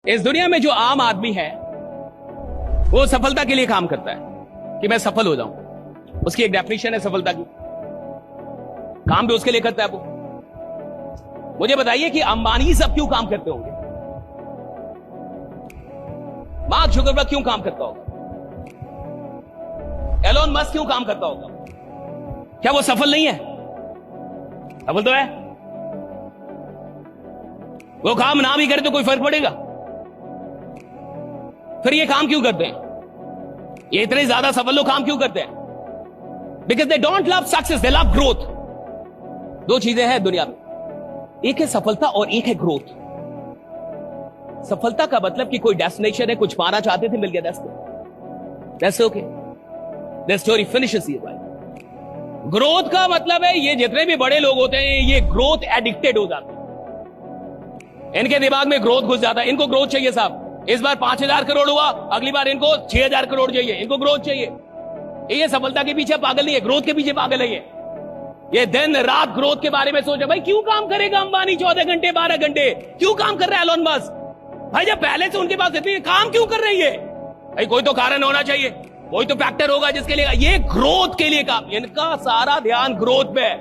इस दुनिया में जो आम आदमी है वो सफलता के लिए काम करता है कि मैं सफल हो जाऊं। उसकी एक डेफिनेशन है सफलता की, काम भी उसके लिए करता है वो। मुझे बताइए कि अंबानी सब क्यों काम करते होंगे? मार्क जुकरबर्ग क्यों काम करता होगा? एलोन मस्क क्यों काम करता होगा? क्या वो सफल नहीं है? सफल तो है। वो काम ना भी करे तो कोई फर्क पड़ेगा? फिर ये काम क्यों करते हैं? ये इतने ज्यादा सफल लोग काम क्यों करते हैं? Because they don't love success, they love growth. दो चीजें हैं दुनिया में, एक है सफलता और एक है ग्रोथ। सफलता का मतलब कि कोई डेस्टिनेशन है, कुछ पाना चाहते थे, मिल गया, that's okay, that story finishes here भाई। ग्रोथ का मतलब है ये जितने भी बड़े लोग होते हैं ये ग्रोथ एडिक्टेड हो जाते हैं। इनके दिमाग में ग्रोथ घुस जाता है। इनको ग्रोथ चाहिए साहब। इस बार 5,000 करोड़ हुआ, अगली बार इनको 6,000 करोड़ चाहिए, इनको ग्रोथ चाहिए। ये सफलता के पीछे पागल नहीं है, ग्रोथ के पीछे पागल है। ये दिन रात ग्रोथ के बारे में सोचे। भाई क्यों काम करेगा अंबानी 14 घंटे 12 घंटे? क्यों काम कर रहा है एलोन मस्क? भाई जब पहले से उनके पास इतनी काम क्यों कर रही है? भाई कोई तो कारण होना चाहिए, कोई तो फैक्टर होगा जिसके लिए ये ग्रोथ के लिए काम। इनका सारा ध्यान ग्रोथ पे है।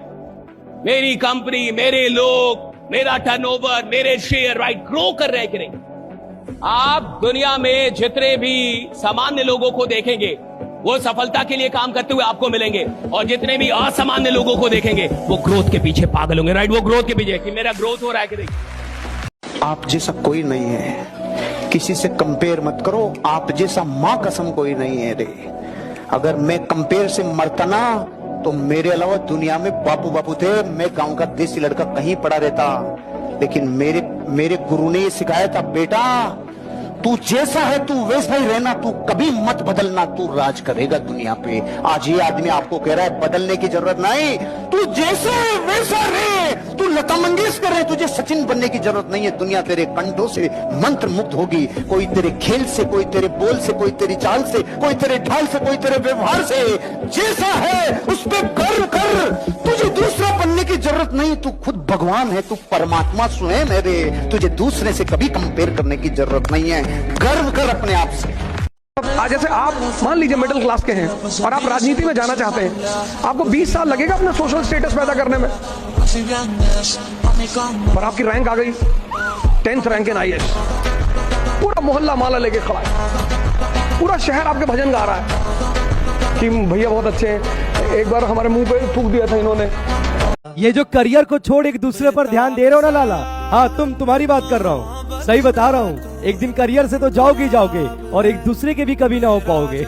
मेरी कंपनी, मेरे लोग, मेरा टर्नओवर, मेरे शेयर राइट ग्रो कर रहे हैं कि नहीं? आप दुनिया में जितने भी सामान्य लोगों को देखेंगे वो सफलता के लिए काम करते हुए आपको मिलेंगे, और जितने भी असामान्य लोगों को देखेंगे वो ग्रोथ के पीछे पागल होंगे। राइट, वो ग्रोथ के पीछे कि मेरा ग्रोथ हो रहा है कि नहीं। आप जैसा कोई नहीं है, किसी से कंपेयर मत करो। आप जैसा मां कसम कोई नहीं है रे। अगर मैं कंपेयर से मरता ना तो मेरे अलावा दुनिया में बापू बापू थे। मैं गांव का देसी लड़का कहीं पड़ा रहता, लेकिन मेरे गुरु ने ये सिखाया था, बेटा तू जैसा है तू वैसा ही रहना, तू कभी मत बदलना, तू राज करेगा दुनिया पे। आज ये आदमी आपको कह रहा है बदलने की जरूरत नहीं, तू जैसा है वैसा रहे। तू लता मंगेशकर है, तुझे सचिन बनने की जरूरत नहीं है। दुनिया तेरे कंठों से मंत्र मुक्त होगी। कोई तेरे खेल से, कोई तेरे बोल से, कोई तेरी चाल से, कोई तेरे ढाल से, कोई तेरे व्यवहार से। जैसा है उस पर गर्व कर। तुझे दूसरा बनने की जरूरत नहीं, तू खुद भगवान है, तू परमात्मा स्वयं है रे। तुझे दूसरे से कभी कंपेयर करने की जरूरत नहीं है। गर्व कर अपने आप से। आज जैसे आप मान लीजिए मिडिल क्लास के हैं और आप राजनीति में जाना चाहते हैं, आपको 20 साल लगेगा अपना सोशल स्टेटस पैदा करने में, और आपकी रैंक आ गई 10th रैंक इन IAS। पूरा मोहल्ला माला लेके खड़ा है, पूरा शहर आपके भजन गा रहा है कि भैया बहुत अच्छे हैं। एक बार हमारे मुंह पे थूक दिया था इन्होंने। ये जो करियर को छोड़ एक दूसरे पर ध्यान दे रहे हो ना लाला, हाँ तुम्हारी बात कर रहा हूँ, सही बता रहा हूँ। एक दिन करियर से तो जाओगे और एक दूसरे के भी कभी ना हो पाओगे।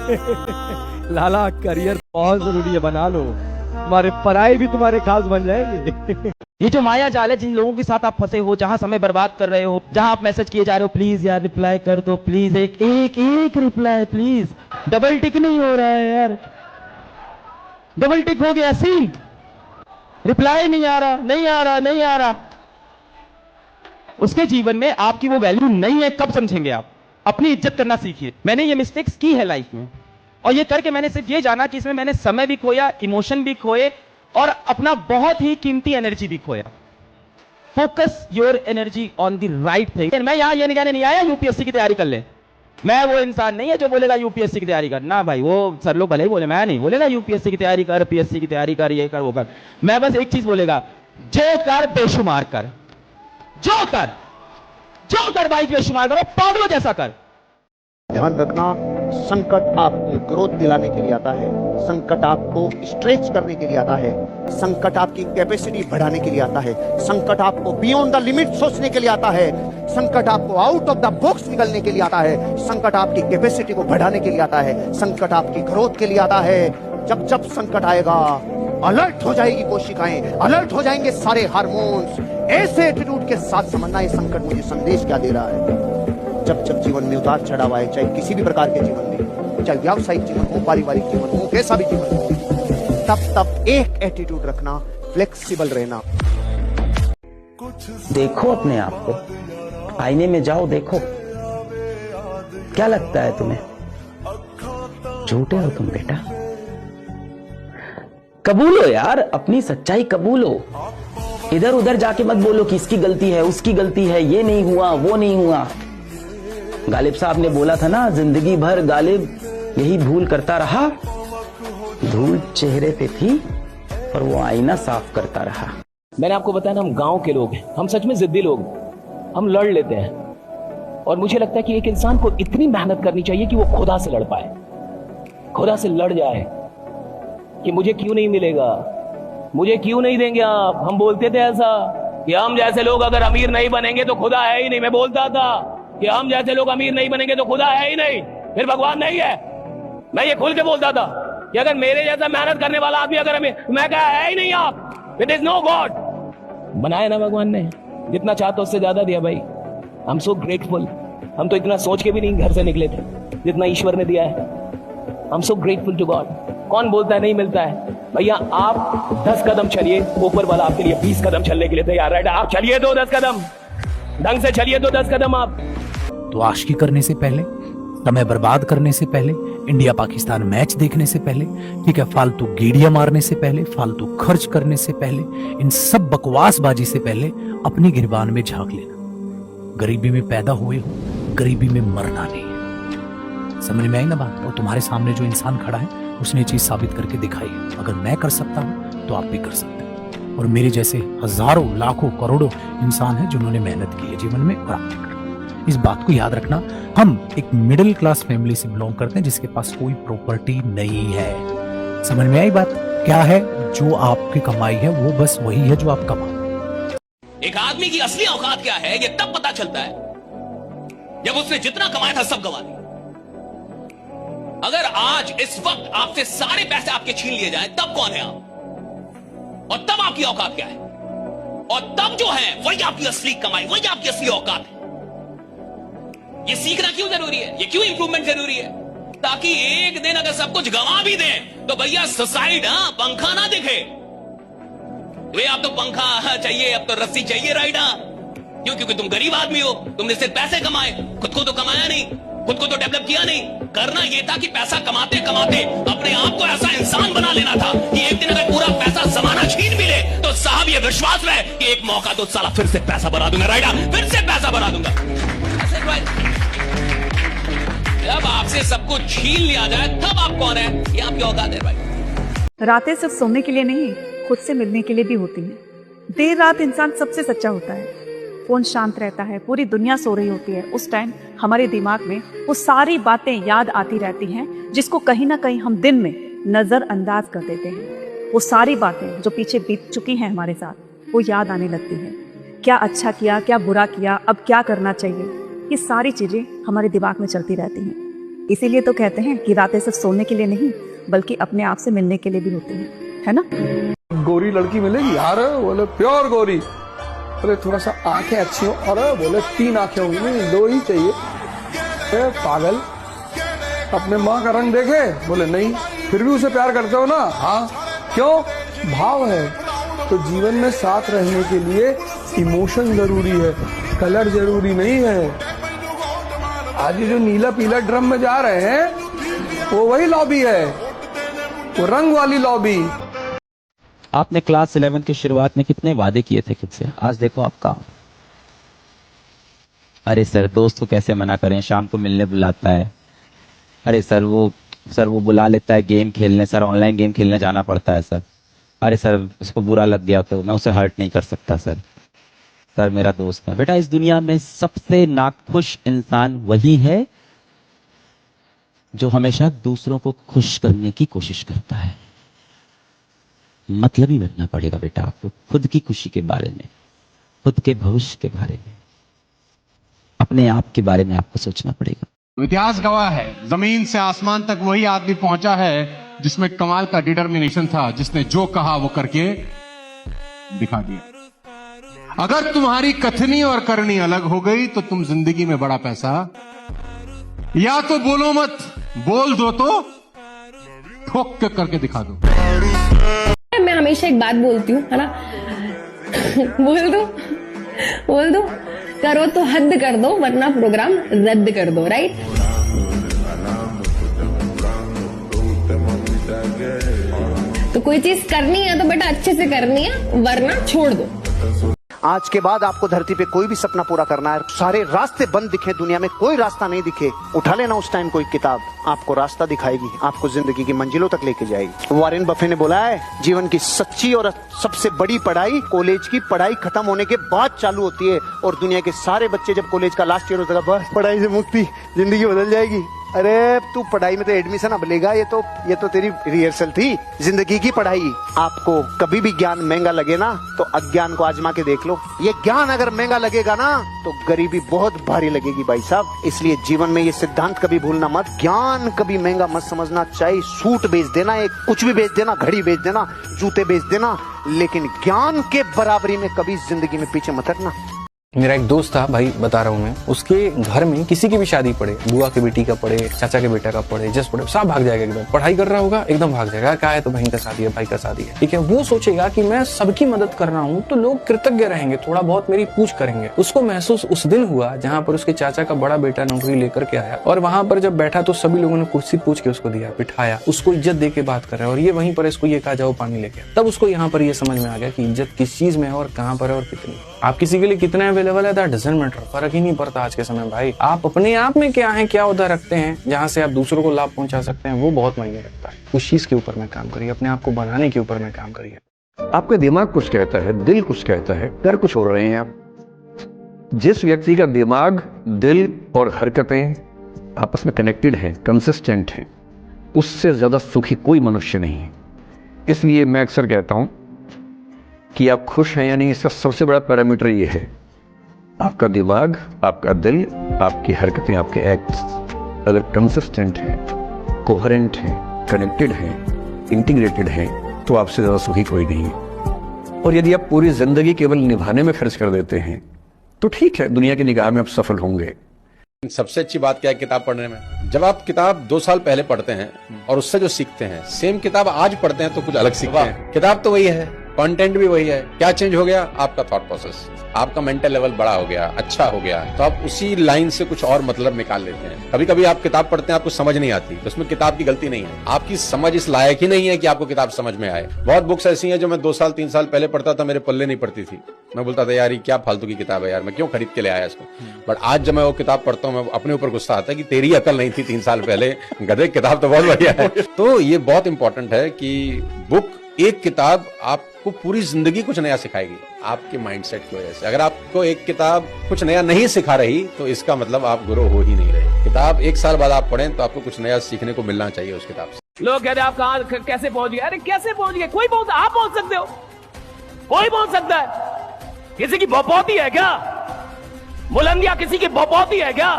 लाला करियर बहुत जरूरी है, बना लो, तुम्हारे पराये भी तुम्हारे खास बन जाएंगे। ये जो माया जाल है, जिन लोगों के साथ आप फंसे हो, जहां समय बर्बाद कर रहे हो, जहां आप मैसेज किए जा रहे हो, प्लीज यार रिप्लाई कर दो, प्लीज एक रिप्लाई प्लीज। डबल टिक नहीं हो रहा है यार, डबल टिक हो गया, सी रिप्लाई नहीं आ रहा। उसके जीवन में आपकी वो वैल्यू नहीं है। कब समझेंगे आप? अपनी इज्जत करना सीखिए। मैंने ये मिस्टेक्स की है लाइफ में, और ये करके मैंने सिर्फ ये जाना कि इसमें मैंने समय भी खोया, इमोशन भी खोए, और अपना बहुत ही कीमती एनर्जी भी खोया। Focus your energy on the right thing. मैं यहां ये कहने नहीं आया यूपीएससी की तैयारी कर ले। मैं वो इंसान नहीं है जो बोलेगा यूपीएससी की तैयारी कर। ना भाई, वो सर लोग भले ही बोले, मैं नहीं बोलेगा यूपीएससी की तैयारी कर, पीएससी की तैयारी कर, ये कर वो कर। मैं बस एक चीज बोलेगा, जो कर बेशुमार कर, जो कर भाई बेशुमार करो, पागलों जैसा कर। ध्यान रखना, संकट आपको ग्रोथ दिलाने के लिए आता है, संकट आपको स्ट्रेच करने के लिए आता है, संकट आपकी कैपेसिटी बढ़ाने के लिए आता है, संकट आपको बियॉन्ड द लिमिट सोचने के लिए आता है, संकट आपको आउट ऑफ द बॉक्स निकलने के लिए आता है, संकट आपकी कैपेसिटी को बढ़ाने के लिए आता है, संकट आपकी ग्रोथ के लिए आता है। जब संकट आएगा अलर्ट हो जाएगी कोशिकाएं, अलर्ट हो जाएंगे सारे हार्मोन्स। ऐसे एटीट्यूड के साथ समझना ये संकट मुझे संदेश क्या दे रहा है। जब जीवन में उतार चढ़ाव आए, चाहे किसी भी प्रकार के जीवन में, चाहे व्यावसायिक जीवन हो, पारिवारिक जीवन हो, कैसा भी जीवन हो, तब एक एटीट्यूड रखना, फ्लेक्सिबल रहना। देखो अपने आप को, आईने में जाओ, देखो क्या लगता है तुम्हें? झूठे हो तुम बेटा। कबूलो यार, अपनी सच्चाई कबूलो। इधर उधर जाके मत बोलो कि इसकी गलती है, उसकी गलती है, ये नहीं हुआ, वो नहीं हुआ। गालिब साहब ने बोला था ना, जिंदगी भर गालिब यही भूल करता रहा, धूल चेहरे पे थी पर वो आईना साफ करता रहा। मैंने आपको बताया ना, हम गांव के लोग हैं, हम सच में जिद्दी लोग हैं, हम लड़ लेते हैं। और मुझे लगता है कि एक इंसान को इतनी मेहनत करनी चाहिए कि वो खुदा से लड़ पाए, खुदा से लड़ जाए कि मुझे क्यों नहीं मिलेगा, मुझे क्यों नहीं देंगे आप। हम बोलते थे ऐसा कि हम जैसे लोग अगर अमीर नहीं बनेंगे तो खुदा है ही नहीं। मैं बोलता था कि हम जैसे लोग अमीर नहीं बनेंगे तो खुदा है ही नहीं, फिर भगवान नहीं है। मैं ये खुल के बोलता था कि अगर मेरे जैसा मेहनत करने वाला आदमी अगर मैं कहा है ही नहीं आप, इट इज नो गॉड। बनाया ना भगवान ने, जितना चाहता उससे ज्यादा दिया भाई। आई एम सो ग्रेटफुल। हम तो इतना सोच के भी नहीं घर से निकले थे जितना ईश्वर ने दिया है। I am so grateful to God. कौन बोलता है नहीं मिलता है? भैया आप 10 कदम चलिए, ऊपर वाला आपके लिए 20 कदम चलने के लिए तैयार है। आप चलिए तो 10 कदम, ढंग से चलिए तो 10 कदम आप। तो आशिकी करने से पहले, समय बर्बाद करने से पहले, इंडिया पाकिस्तान मैच देखने से पहले, ठीक है, फालतू गेड़ियां मारने से पहले, फालतू खर्च करने से पहले, इन सब बकवासबाजी से पहले अपनी गिरबान में झांक लेना। गरीबी में पैदा हुए हो, गरीबी में मरना नहीं है। समझ में आई ना बात? और तुम्हारे सामने जो इंसान खड़ा है उसने ये चीज साबित करके दिखाई है। अगर मैं कर सकता हूं तो आप भी कर सकते हैं। और मेरे जैसे हजारों, लाखों, करोड़ों इंसान हैं जिन्होंने मेहनत की है जीवन में, और आप भी करो। इस बात को याद रखना, हम एक मिडिल क्लास फैमिली से बिलोंग करते हैं जिसके पास कोई प्रॉपर्टी नहीं है। समझ में आई बात? क्या है जो आपकी कमाई है वो बस वही है जो आप कमाओ। एक आदमी की असली औकात क्या है ये तब पता चलता है जब उसने जितना कमाया था सब गंवा दिया। अगर आज इस वक्त आपसे सारे पैसे आपके छीन लिए जाए तब कौन है आप, और तब आपकी औकात क्या है, और तब जो है वही आपकी असली कमाई, वही आपकी असली औकात है। ये सीखना क्यों जरूरी है, ये क्यों इंप्रूवमेंट जरूरी है? ताकि एक दिन अगर सब कुछ गंवा भी दें तो भैया सुसाइड, पंखा ना दिखे। वे आप तो पंखा चाहिए, अब तो रस्सी चाहिए राइट। क्यों? क्योंकि तुम गरीब आदमी हो, तुमने सिर्फ पैसे कमाए, खुद को तो कमाया नहीं, खुद को तो डेवलप किया नहीं। करना यह था कि पैसा कमाते कमाते अपने आप को ऐसा इंसान बना लेना था कि एक दिन अगर पूरा पैसा जमाना छीन भी ले तो साहब ये विश्वास रहे कि एक मौका तो साला फिर से पैसा बना दूंगा राइट, फिर से पैसा बना दूंगा। जब आपसे सब कुछ छीन लिया जाए तब आप कौन है, ये आपकी औकात है भाई। रातें सिर्फ सोने के लिए नहीं, खुद से मिलने के लिए भी होती हैं। देर रात इंसान सबसे सच्चा होता है। फोन शांत रहता है, पूरी दुनिया सो रही होती है, उस टाइम हमारे दिमाग में वो सारी बातें याद आती रहती हैं जिसको कहीं ना कहीं हम दिन में नजरअंदाज कर देते हैं। वो सारी बातें जो पीछे बीत चुकी हैं हमारे साथ वो याद आने लगती हैं। क्या अच्छा किया, क्या बुरा किया, अब क्या करना चाहिए, ये सारी चीजें हमारे दिमाग में चलती रहती हैं। इसीलिए तो कहते हैं कि रातें सिर्फ सोने के लिए नहीं बल्कि अपने आप से मिलने के लिए भी होती हैं, है ना। गोरी लड़की मिलेगी यार, बोले प्योर गोरी, बोले थोड़ा सा आंखें अच्छी हो, और बोले 3 आंखें होंगी, नहीं 2 ही चाहिए। पागल, अपने माँ का रंग देखे, बोले नहीं, फिर भी उसे प्यार करते हो ना? हाँ, क्यों? भाव है। तो जीवन में साथ रहने के लिए इमोशन जरूरी है, कलर जरूरी नहीं है। आज ये जो नीला पीला ड्रम में जा रहे हैं वो वही लॉबी है, वो रंग वाली लॉबी। आपने क्लास 11 की शुरुआत में कितने वादे किए थे खुद से, आज देखो आप कहाँ। अरे सर दोस्त को कैसे मना करें, शाम को मिलने बुलाता है। अरे सर वो बुला लेता है गेम खेलने, सर ऑनलाइन गेम खेलने जाना पड़ता है सर। अरे सर उसको बुरा लग गया तो मैं उसे हर्ट नहीं कर सकता सर, सर मेरा दोस्त है। बेटा इस दुनिया में सबसे नाखुश इंसान वही है जो हमेशा दूसरों को खुश करने की कोशिश करता है। मतलब ही बनना पड़ेगा बेटा आपको, खुद की खुशी के बारे में, खुद के भविष्य के बारे में, अपने आप के बारे में आपको सोचना पड़ेगा। इतिहास गवाह है, जमीन से आसमान तक वही आदमी पहुंचा है जिसमें कमाल का डिटर्मिनेशन था, जिसने जो कहा वो करके दिखा दिया। अगर तुम्हारी कथनी और करनी अलग हो गई तो तुम जिंदगी में बड़ा पैसा या तो बोलो मत, बोल दो तो ठोक के करके दिखा दो। मैं हमेशा एक बात बोलती हूँ, है ना, बोल दो, करो तो हद कर दो वरना प्रोग्राम रद्द कर दो, राइट। तो कोई चीज करनी है तो बेटा अच्छे से करनी है वरना छोड़ दो। आज के बाद आपको धरती पे कोई भी सपना पूरा करना है, सारे रास्ते बंद दिखे, दुनिया में कोई रास्ता नहीं दिखे, उठा लेना उस टाइम कोई किताब, आपको रास्ता दिखाएगी, आपको जिंदगी की मंजिलों तक लेके जाएगी। वॉरेन बफे ने बोला है, जीवन की सच्ची और सबसे बड़ी पढ़ाई कॉलेज की पढ़ाई खत्म होने के बाद चालू होती है। और दुनिया के सारे बच्चे जब कॉलेज का लास्ट ईयर होता है, बस पढ़ाई से मुक्ति, जिंदगी बदल जाएगी। अरे तू पढ़ाई में तो एडमिशन अब लेगा, ये तो तेरी रिहर्सल थी। जिंदगी की पढ़ाई, आपको कभी भी ज्ञान महंगा लगे ना तो अज्ञान को आजमा के देख लो। ये ज्ञान अगर महंगा लगेगा ना तो गरीबी बहुत भारी लगेगी भाई साहब। इसलिए जीवन में ये सिद्धांत कभी भूलना मत, ज्ञान कभी महंगा मत समझना। चाहे सूट बेच देना, एक कुछ भी बेच देना, घड़ी बेच देना, जूते बेच देना, लेकिन ज्ञान के बराबरी में कभी जिंदगी में पीछे मत हटना। मेरा एक दोस्त था भाई, बता रहा हूँ मैं, उसके घर में किसी की भी शादी पड़े, बुआ के बेटी का पड़े, चाचा के बेटा का पड़े, जस पड़े, सब भाग जाएगा एकदम। पढ़ाई कर रहा होगा एकदम भाग जाएगा, क्या है तो बहन का शादी है, भाई का शादी है, ठीक है। वो सोचेगा कि मैं सबकी मदद कर रहा हूँ तो लोग कृतज्ञ रहेंगे, थोड़ा बहुत मेरी पूछ करेंगे। उसको महसूस उस दिन हुआ जहाँ पर उसके चाचा का बड़ा बेटा नौकरी लेकर के आया और वहां पर जब बैठा तो सभी लोगों ने कुर्सी पूछ के उसको दिया, बिठाया, उसको इज्जत दे के बात कर रहा है। और ये वहीं पर इसको ये कहा जाओ पानी लेके। तब उसको यहाँ पर ये समझ में आ गया कि इज्जत किस चीज में है और कहाँ पर है और कितनी। आप किसी के लिए कितने अवेलेबल है, दैट डजंट मैटर, फर्क ही नहीं पड़ता आज के समय भाई। आप अपने आप में क्या है, क्या उधर रखते हैं जहाँ से आप दूसरों को लाभ पहुंचा सकते हैं, वो बहुत मायने रखता है। उस चीज के ऊपर में काम करिए, अपने आप को बनाने के ऊपर में काम करिए। आपका दिमाग कुछ कहता है, दिल कुछ कहता है, कर कुछ हो रहे हैं आप। जिस व्यक्ति का दिमाग, दिल और हरकतें आपस में कनेक्टेड हैं, कंसिस्टेंट हैं, उससे ज्यादा सुखी कोई मनुष्य नहीं है। इसलिए मैं अक्सर कहता हूं कि आप खुश हैं या नहीं, इसका सबसे बड़ा पैरामीटर ये है, आपका दिमाग, आपका दिल, आपकी हरकतें, आपके एक्ट्स अगर कंसिस्टेंट हैं, कोहेरेंट हैं, कनेक्टेड हैं, इंटीग्रेटेड हैं, तो आपसे ज़्यादा सुखी कोई नहीं है। और यदि आप पूरी जिंदगी केवल निभाने में खर्च कर देते हैं तो ठीक है, दुनिया की निगाह में आप सफल होंगे। सबसे अच्छी बात क्या है किताब पढ़ने में, जब आप किताब 2 साल पहले पढ़ते हैं और उससे जो सीखते हैं, सेम किताब आज पढ़ते हैं तो कुछ अलग सीखते हैं। किताब तो वही है, कंटेंट भी वही है, क्या चेंज हो गया, आपका थॉट प्रोसेस, आपका मेंटल लेवल बड़ा हो गया, अच्छा हो गया, तो आप उसी लाइन से कुछ और मतलब निकाल लेते हैं। कभी कभी आप किताब पढ़ते हैं, आपको समझ नहीं आती, तो उसमें किताब की गलती नहीं है, आपकी समझ इस लायक ही नहीं है कि आपको किताब समझ में आए। बहुत बुक्स ऐसी हैं जो मैं 2 साल 3 साल पहले पढ़ता था, मेरे पल्ले नहीं पड़ती थी, मैं बोलता था यार ये क्या फालतू की किताब है यार, मैं क्यों खरीद के ले आया इसको। बट आज जब मैं वो किताब पढ़ता हूँ, मैं अपने ऊपर गुस्सा आता है कि तेरी अकल नहीं थी 3 साल पहले, गधे, किताब तो बहुत बढ़िया है। तो ये बहुत इंपॉर्टेंट है कि बुक, एक किताब आपको पूरी जिंदगी कुछ नया सिखाएगी आपके माइंडसेट की वजह से। अगर आपको एक किताब कुछ नया नहीं सिखा रही तो इसका मतलब आप ग्रो हो ही नहीं रहे। किताब 1 साल बाद आप पढ़ें तो आपको कुछ नया सीखने को मिलना चाहिए उस किताब से। लोग कहते हैं आप कहां कैसे पहुंच गए, अरे कैसे पहुंच गए, कोई पहुंच, आप पहुंच सकते हो, कोई पहुंच सकता है। किसी की बपौती है क्या, बुलंदियां किसी की बपौती है क्या,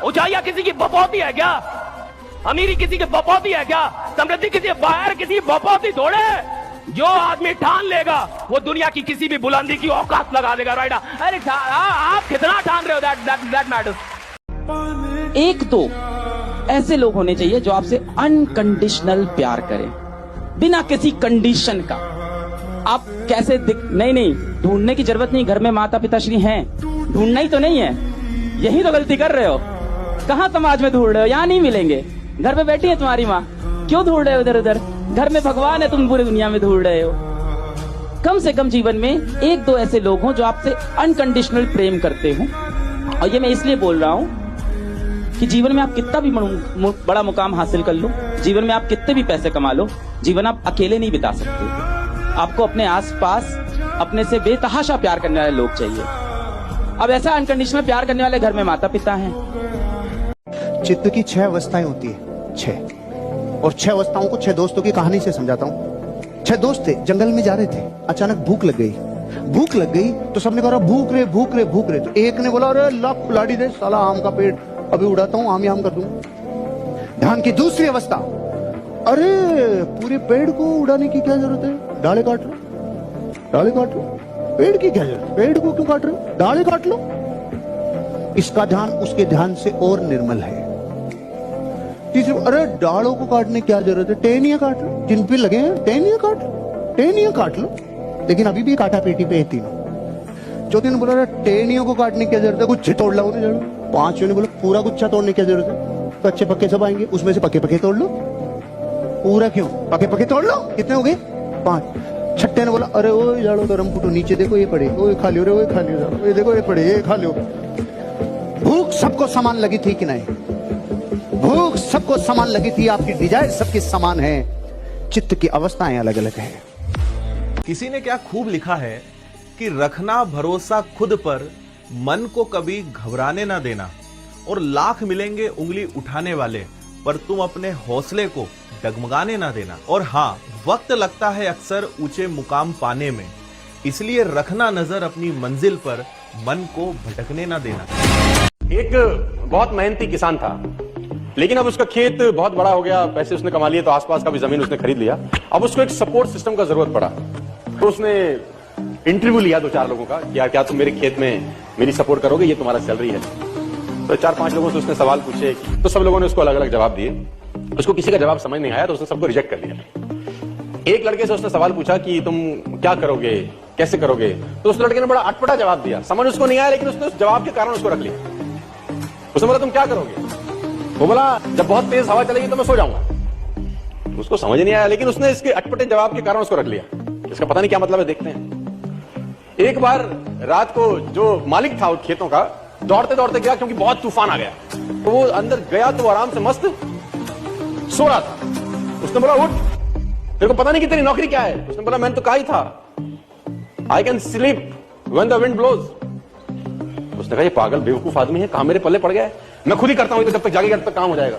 ऊंचाइयां किसी की बपौती है क्या, अमीरी किसी की बपौती है क्या, समृद्धि किसी बाहर किसी की बपौती थोड़े है। जो आदमी ठान लेगा वो दुनिया की किसी भी बुलंदी की औकात लगा देगा। राइट, अरे आप कितना ठान रहे हो, दैट मैटर्स। 1-2 ऐसे लोग होने चाहिए जो आपसे अनकंडीशनल प्यार करें, बिना किसी कंडीशन का। आप कैसे नहीं, ढूंढने की जरूरत नहीं, घर में माता पिता श्री हैं, ढूंढना ही तो नहीं है, यही तो गलती कर रहे हो। कहां समाज में ढूंढ रहे हो, यहां नहीं मिलेंगे। घर पे बैठी है तुम्हारी माँ, क्यों ढूंढ रहे हो इधर उधर, घर में भगवान है, तुम पूरी दुनिया में ढूंढ रहे हो। कम से कम जीवन में 1-2 ऐसे लोग हों जो आपसे अनकंडीशनल प्रेम करते हो। और ये मैं इसलिए बोल रहा हूं कि जीवन में आप कितना भी बड़ा मुकाम हासिल कर लो, जीवन में आप कितने भी पैसे कमा लो, जीवन आप अकेले नहीं बिता सकते। आपको अपने आसपास अपने से बेतहाशा प्यार करने वाले लोग चाहिए। अब ऐसा अनकंडीशनल प्यार करने वाले घर में माता पिता हैं। चित्त की 6 अवस्थाएं होती है, 6, और 6 अवस्थाओं को 6 दोस्तों की कहानी से समझाता हूँ। 6 दोस्त थे, जंगल में जा रहे थे, अचानक भूख लग गई तो सबने कहा भूख रहे। तो एक ने बोला अरे ला कुल्हाड़ी दे साला, आम का पेड़ अभी उड़ाता हूँ, आम ही आम कर दूंगा। ध्यान की दूसरी अवस्था, अरे पूरे पेड़ को उड़ाने की क्या जरूरत है, डाले काट लो, पेड़ की क्या जरूरत, पेड़ को क्यों काट रहे हो, डाले काट लो। इसका ध्यान उसके ध्यान से और निर्मल है। तीसरे, अरे डालों को काटने क्या जरूरत है, टहनियां काट लो, जिन पे लगे हैं टहनियां काट लो, लेकिन अभी भी काटा पेटी पे है तीनों। चौथे ने बोला टहनियों को काटने की क्या जरूरत है, गुच्छे तोड़ लो। 5वें ने बोला पूरा गुच्छा तोड़ने की जरूरत है, कच्चे पक्के सब आएंगे, उसमें से पक्के तोड़ लो। पूरा क्यों, पक्के तोड़ लो। कितने हो गए, 5। छट्टे ने बोला अरे ओ जाड़ो गरम फुटो नीचे देखो ये पड़े, ओए खा लियो रे, ओए खा लियो जाड़ो, ये देखो ये पड़े, ये खा लियो। भूख सबको समान लगी थी कि नहीं? भूख सबको समान लगी थी, आपकी डिजायर सबकी समान है, चित्त की अवस्थाएं अलग अलग है। किसी ने क्या खूब लिखा है कि रखना भरोसा खुद पर, मन को कभी घबराने ना देना, और लाख मिलेंगे उंगली उठाने वाले पर तुम अपने हौसले को डगमगाने ना देना। और हाँ, वक्त लगता है अक्सर ऊंचे मुकाम पाने में, इसलिए रखना नजर अपनी मंजिल पर, मन को भटकने ना देना। एक बहुत मेहनती किसान था, लेकिन अब उसका खेत बहुत बड़ा हो गया, पैसे उसने कमा लिए तो आसपास का भी जमीन उसने खरीद लिया। अब उसको एक सपोर्ट सिस्टम का जरूरत पड़ा, तो उसने इंटरव्यू लिया 2-4 लोगों का कि यार क्या तुम मेरे खेत में मेरी सपोर्ट करोगे, ये तुम्हारा सैलरी है। तो 4-5 लोगों से उसने सवाल पूछे, तो सब लोगों ने उसको अलग अलग जवाब दिए। उसको किसी का जवाब समझ नहीं आया तो उसने सबको रिजेक्ट कर दिया। एक लड़के से उसने सवाल पूछा कि तुम क्या करोगे, कैसे करोगे, तो उस लड़के ने बड़ा अटपटा जवाब दिया, समझ उसको नहीं आया, लेकिन उसने उस जवाब के कारण उसको रख लिया। उसने बोला तुम क्या करोगे? वो बोला जब बहुत तेज हवा चलेगी तो मैं सो जाऊंगा। उसको समझ नहीं आया, लेकिन उसने इसके अटपटे जवाब के कारण उसको रख लिया। इसका पता नहीं क्या मतलब है, देखते हैं। एक बार रात को जो मालिक था उन खेतों का दौड़ते दौड़ते गया, क्योंकि बहुत तूफान आ गया, तो वो अंदर गया तो वो आराम से मस्त सो रहा था। उसने बोला उठ, तेरे को पता नहीं कि तेरी नौकरी क्या है? उसने बोला मैंने तो कहा ही था I can sleep when the wind blows. उसने कहा ये पागल बेवकूफ आदमी है, कहां मेरे पल्ले पड़ गया है, मैं खुद ही करता हूं, तो जब तक जागेगा तब तक काम हो जाएगा।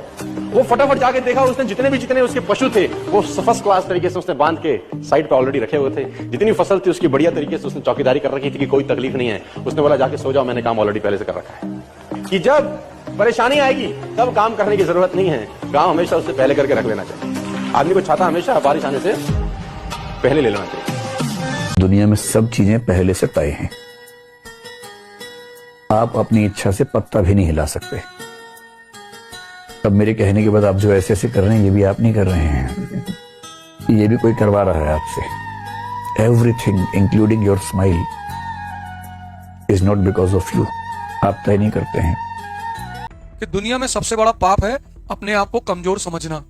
वो फटाफट जाके देखा, उसने जितने उसके पशु थे वो फर्स्ट क्लास तरीके से उसने बांध के साइड पे ऑलरेडी रखे हुए थे। जितनी फसल थी उसकी बढ़िया तरीके से उसने चौकीदारी कर रखी थी कि कोई तकलीफ नहीं है। उसने बोला जाके सो जाओ, मैंने काम ऑलरेडी पहले से कर रखा है, कि जब परेशानी आएगी तब काम करने की जरूरत नहीं है, काम हमेशा उससे पहले करके रख लेना चाहिए। आदमी को छाता हमेशा बारिश आने से पहले ले लेना चाहिए। दुनिया में सब चीजें पहले से तय हैं, आप अपनी इच्छा से पत्ता भी नहीं हिला सकते। अब मेरे कहने के बाद आप जो ऐसे ऐसे कर रहे हैं ये भी आप नहीं कर रहे हैं, ये भी कोई करवा रहा है आपसे। Everything including your smile is not because of you, आप तय नहीं करते हैं। कि दुनिया में सबसे बड़ा पाप है अपने आप को कमजोर समझना,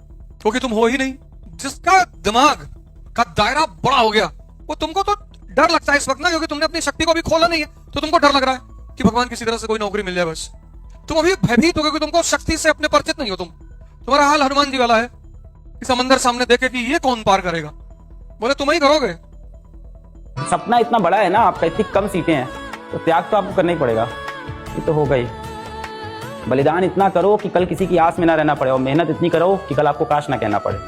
क्योंकि तुम हो ही नहीं। जिसका दिमाग का दायरा बड़ा हो गया वो तुमको तो डर लगता है इस वक्त ना, क्योंकि तुमने अपनी शक्ति को भी खोला नहीं है, तो तुमको डर लग रहा है कि भगवान किसी तरह से कोई नौकरी मिल जाए। बस तुम अभी भयभीत हो, क्योंकि तुमको शक्ति से अपने परिचित नहीं हो। तुम्हारा हाल हनुमान जी वाला है कि समंदर सामने देखे कि ये कौन पार करेगा, बोले तुम ही करोगे। सपना इतना बड़ा है ना आपका, इतनी कम सीटें हैं, तो त्याग तो आपको करना ही पड़ेगा, ये तो होगा ही। बलिदान इतना करो कि कल किसी की आस में ना रहना पड़े, और मेहनत इतनी करो कि कल आपको काश ना कहना पड़े।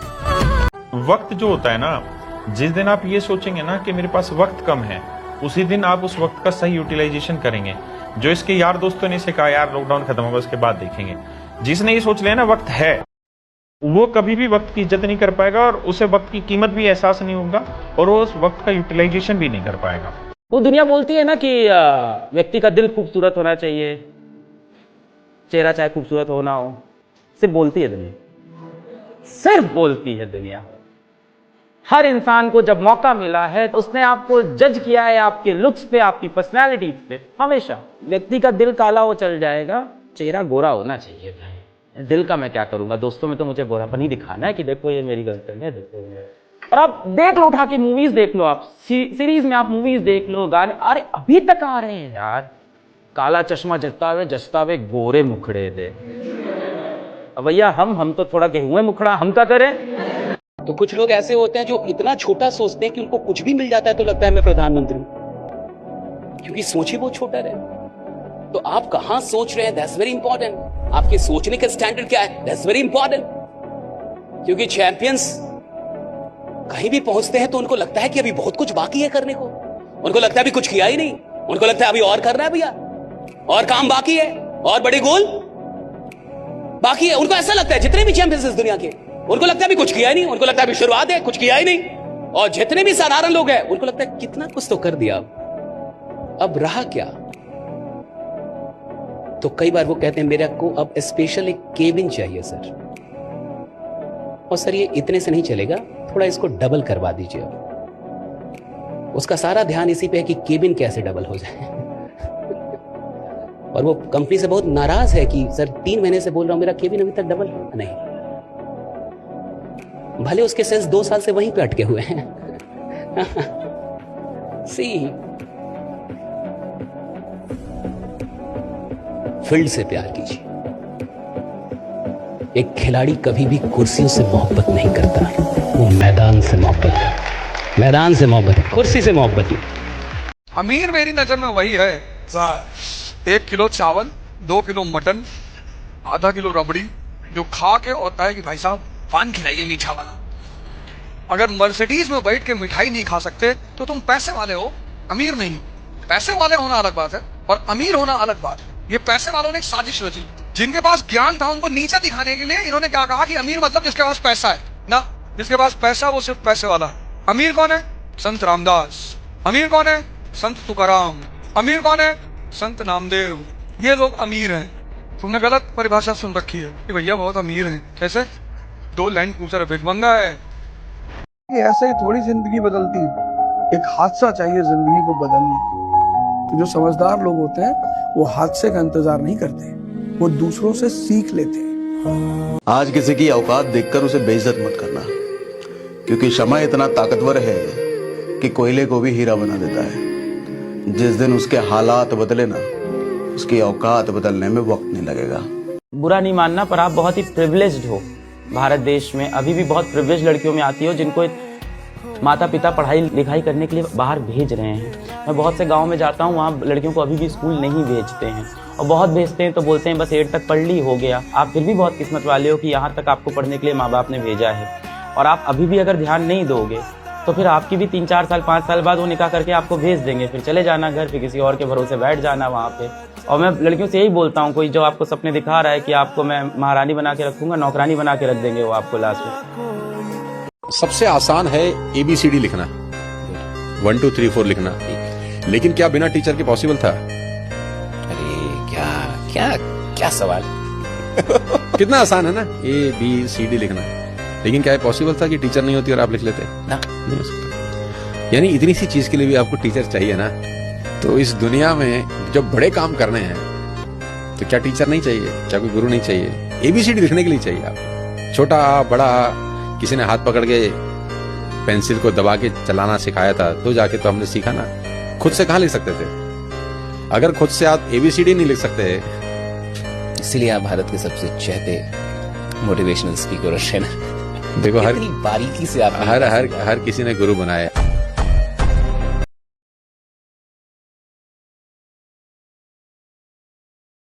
वक्त जो होता है ना, जिस दिन आप ये सोचेंगे ना कि मेरे पास वक्त कम है, उसी दिन आप उस वक्त का सही यूटिलाइजेशन करेंगे। जो इसके यार दोस्तों ने इसे कहा यार लॉकडाउन खत्म होगा उसके बाद देखेंगे, जिसने ये सोच लिया ना वक्त है, वो कभी भी वक्त की इज्जत नहीं कर पाएगा, और उसे वक्त की कीमत भी एहसास नहीं होगा, और वो उस वक्त का यूटिलाइजेशन भी नहीं कर पाएगा। वो दुनिया बोलती है ना कि व्यक्ति का दिल खूबसूरत होना चाहिए, चेहरा चाहे खूबसूरत हो ना हो, सिर्फ बोलती है दुनिया, सिर्फ बोलती है दुनिया। हर इंसान को जब मौका मिला है तो उसने आपको जज किया है आपके लुक्स पे, आपकी पर्सनालिटी पे। हमेशा व्यक्ति का दिल काला हो चल जाएगा, चेहरा गोरा होना चाहिए भाई। दिल का मैं क्या करूंगा, दोस्तों में तो मुझे गोरापन ही दिखाना है कि देखो ये मेरी गर्लफ्रेंड है, देखो ये। और आप देख लो, उठा के मूवीज देख लो, आप सीरीज में आप मूवीज देख लो, गाने अरे अभी तक आ रहे हैं यार। काला चश्मा जचता हुए गोरे मुखड़े दे। अब भैया हम तो थोड़ा गेहुए मुखड़ा, हम क्या करें। तो कुछ लोग ऐसे होते हैं जो इतना छोटा सोचते हैं कि उनको कुछ भी मिल जाता है तो लगता है मैं प्रधानमंत्री हूं, क्योंकि सोच ही बहुत छोटा रहे। तो आप कहां सोच रहे हैं, दैट्स वेरी इंपॉर्टेंट। आपके सोचने का स्टैंडर्ड क्या है, दैट्स वेरी इंपॉर्टेंट। क्योंकि चैंपियंस कहीं भी पहुंचते हैं तो उनको लगता है कि अभी बहुत कुछ बाकी है करने को, उनको लगता है अभी कुछ किया ही नहीं, उनको लगता है अभी और करना है भैया, और काम बाकी है, और बड़े गोल बाकी है। उनको ऐसा लगता है, जितने भी चैंपियंस इस दुनिया के, उनको लगता है अभी कुछ किया ही नहीं, उनको लगता है अभी शुरुआत है, कुछ किया ही नहीं। और जितने भी साधारण लोग हैं उनको लगता है कितना कुछ तो कर दिया, अब रहा क्या। तो कई बार वो कहते हैं मेरे को अब स्पेशल एक केबिन चाहिए सर, और सर ये इतने से नहीं चलेगा, थोड़ा इसको डबल करवा दीजिए। उसका सारा ध्यान इसी पे है कि केबिन कैसे डबल हो जाए। और वो कंपनी से बहुत नाराज है कि सर 3 महीने से बोल रहा हूं मेरा केबिन अभी तक डबल नहीं। भले उसके सेल्स 2 साल से वहीं पे अटके हुए हैं, सी फील्ड से प्यार कीजिए। एक खिलाड़ी कभी भी कुर्सियों से मोहब्बत नहीं करता, वो मैदान से मोहब्बत करता है। मैदान से मोहब्बत है, कुर्सी से मोहब्बत नहीं। अमीर मेरी नजर में वही है 1 किलो चावल, 2 किलो मटन, आधा किलो रबड़ी, जो खा के होता है कि भाई साहब पान खिलाइए मीठा वाला। अगर मर्सिडीज में बैठ के मिठाई नहीं खा सकते तो तुम पैसे वाले हो, अमीर नहीं। पैसे वाले होना अलग बात है और अमीर होना अलग बात है। ये पैसे वालों ने एक साजिश रची, जिनके पास ज्ञान था उनको नीचा दिखाने के लिए इन्होंने क्या कहा कि अमीर मतलब जिसके पास पैसा है ना, जिसके पास पैसा वो सिर्फ पैसे वाला। अमीर कौन है? संत रामदास। अमीर कौन है? संत तुकाराम। अमीर कौन है? संत नामदेव। ये लोग अमीर हैं। तुमने गलत परिभाषा सुन रखी है कि भैया बहुत अमीर हैं। कैसे? 2 लैंड क्रूजर भिखमंगा है। ये ऐसे ही थोड़ी जिंदगी बदलती, एक हादसा चाहिए जिंदगी को बदलने। जो समझदार लोग होते हैं वो हादसे का इंतजार नहीं करते, वो दूसरों से सीख लेते हैं। आज किसी की औकात देखकर उसे बेइज्जत मत करना, क्योंकि समय इतना ताकतवर है कि कोयले को भी हीरा बना देता है। जिस दिन उसके हालात बदले ना, उसकी औकात बदलने में वक्त नहीं लगेगा। बुरा नहीं मानना, पर आप बहुत ही प्रिविलेज्ड हो। भारत देश में अभी भी बहुत प्रिविलेज लड़कियों में आती हो जिनको माता पिता पढ़ाई लिखाई करने के लिए बाहर भेज रहे हैं। मैं बहुत से गांव में जाता हूं, वहां लड़कियों को अभी भी स्कूल नहीं भेजते हैं, और बहुत भेजते हैं तो बोलते हैं बस 8 तक पढ़ ली हो गया। आप फिर भी बहुत किस्मत वाले हो कि यहाँ तक आपको पढ़ने के लिए माँ बाप ने भेजा है, और आप अभी भी अगर ध्यान नहीं दोगे तो फिर आपकी भी 3-4 साल 5 साल बाद वो निकाह करके आपको भेज देंगे, फिर चले जाना घर, फिर किसी और के भरोसे बैठ जाना वहाँ पे। और मैं लड़कियों से यही बोलता हूँ, कोई जो आपको सपने दिखा रहा है कि आपको मैं महारानी बना के रखूंगा, नौकरानी बना के रख देंगे वो आपको लास्ट में। सबसे आसान है ABCD लिखना, 1 2 3 4 लिखना, लेकिन क्या बिना टीचर के पॉसिबल था? अरे क्या क्या क्या सवाल कितना आसान है ना ABCD लिखना, लेकिन क्या पॉसिबल था कि टीचर नहीं होती और आप लिख लेते? ना, नहीं हो सकता। यानी इतनी सी चीज के लिए भी आपको टीचर चाहिए ना। तो इस दुनिया में जब बड़े काम करने हैं तो क्या टीचर नहीं चाहिए, क्या कोई गुरु नहीं चाहिए? ABCD लिखने के लिए चाहिए आपको। छोटा बड़ा किसी ने हाथ पकड़ के पेंसिल को दबा के चलाना सिखाया था तो जाके तो हमने सीखा ना। खुद से कहाँ लिख सकते थे? अगर खुद से आप ABCD नहीं लिख सकते, इसलिए आप भारत के सबसे चहते मोटिवेशनल स्पीकर और ट्रेनर। देखो इतनी बारीकी से आप हर किसी ने गुरु बनाया।